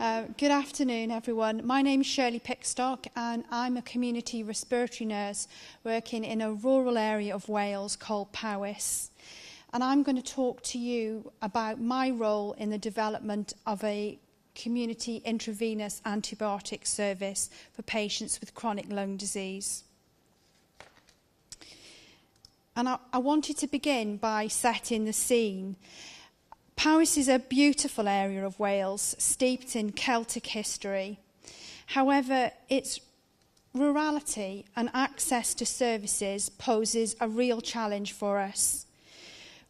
Good afternoon, everyone. My name is Shirley and I'm a community respiratory nurse working in a rural area of Wales called Powys. And I'm going to talk to you about my role in the development of a community intravenous antibiotic service for patients with chronic lung disease. And I wanted to begin by setting the scene. Powys is a beautiful area of Wales, steeped in Celtic history. However, its rurality and access to services poses a real challenge for us.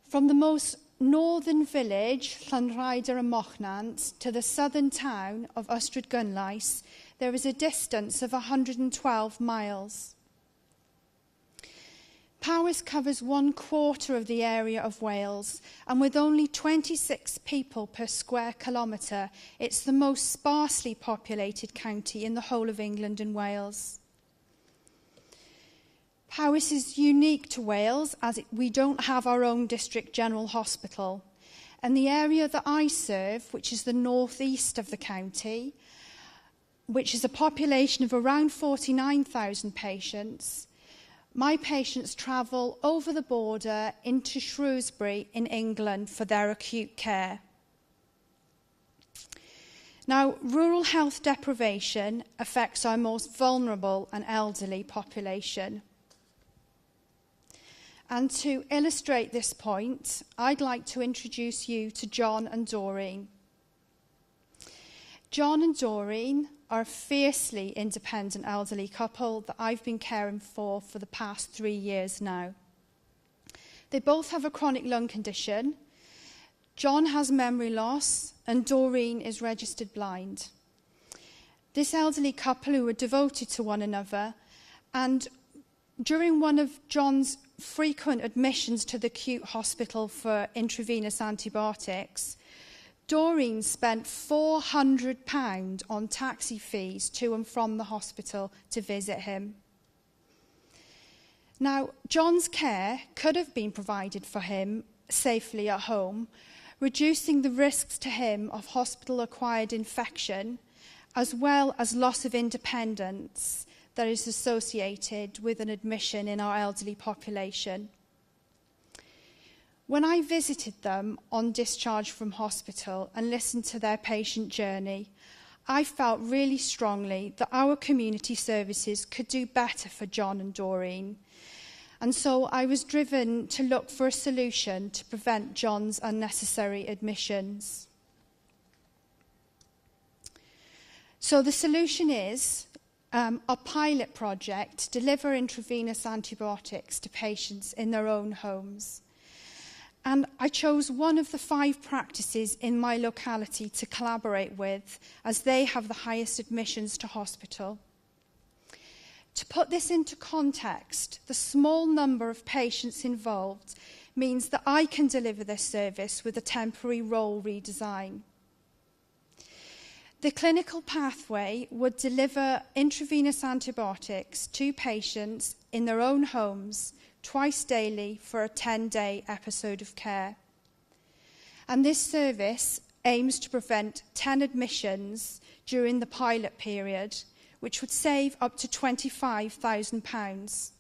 From the most northern village, Llanrhaeadr y Mochnant, to the southern town of Ystrad Gynllais, there is a distance of 112 miles. Powys covers 1/4 of the area of Wales, and with only 26 people per square kilometre, it's the most sparsely populated county in the whole of England and Wales. Powys is unique to Wales as we don't have our own district general hospital, and the area that I serve, which is the northeast of the county, which is a population of around 49,000 patients, my patients travel over the border into Shrewsbury in England for their acute care. Now, rural health deprivation affects our most vulnerable and elderly population. And to illustrate this point, I'd like to introduce you to John and Doreen. John and Doreen are a fiercely independent elderly couple that I've been caring for the past 3 years now. They both have a chronic lung condition. John has memory loss and Doreen is registered blind. This elderly couple who are devoted to one another, and during one of John's frequent admissions to the acute hospital for intravenous antibiotics, Doreen spent £400 on taxi fees to and from the hospital to visit him. Now, John's care could have been provided for him safely at home, reducing the risks to him of hospital-acquired infection, as well as loss of independence that is associated with an admission in our elderly population. When I visited them on discharge from hospital and listened to their patient journey, I felt really strongly that our community services could do better for John and Doreen. And so I was driven to look for a solution to prevent John's unnecessary admissions. So the solution is a pilot project to deliver intravenous antibiotics to patients in their own homes. And I chose one of the 5 practices in my locality to collaborate with, as they have the highest admissions to hospital. To put this into context, the small number of patients involved means that I can deliver this service with a temporary role redesign. The clinical pathway would deliver intravenous antibiotics to patients in their own homes twice daily for a 10-day episode of care. And this service aims to prevent 10 admissions during the pilot period, which would save up to £25,000.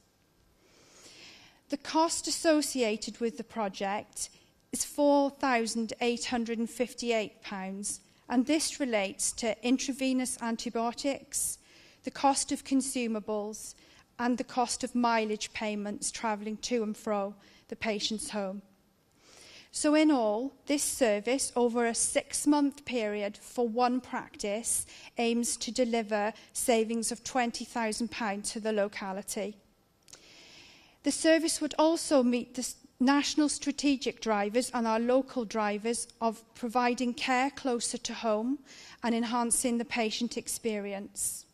The cost associated with the project is £4,858, and this relates to intravenous antibiotics, the cost of consumables, and the cost of mileage payments travelling to and fro the patient's home. So in all, this service over a 6-month period for one practice aims to deliver savings of £20,000 to the locality. The service would also meet the national strategic drivers and our local drivers of providing care closer to home and enhancing the patient experience.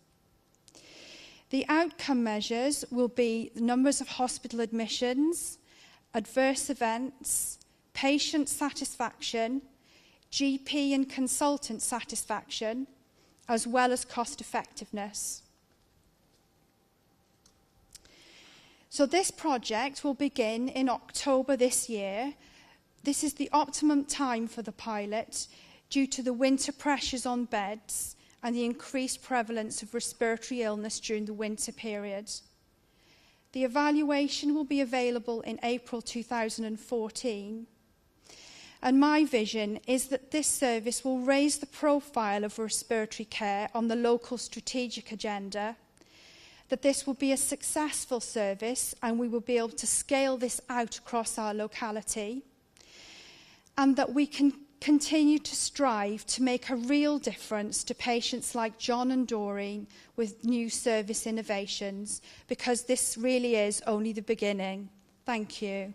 The outcome measures will be the numbers of hospital admissions, adverse events, patient satisfaction, GP and consultant satisfaction, as well as cost effectiveness. So this project will begin in October this year. This is the optimum time for the pilot due to the winter pressures on beds and the increased prevalence of respiratory illness during the winter period. The evaluation will be available in April 2014. And my vision is that this service will raise the profile of respiratory care on the local strategic agenda, that this will be a successful service and we will be able to scale this out across our locality, and that we can continue to strive to make a real difference to patients like John and Doreen with new service innovations, because this really is only the beginning. Thank you.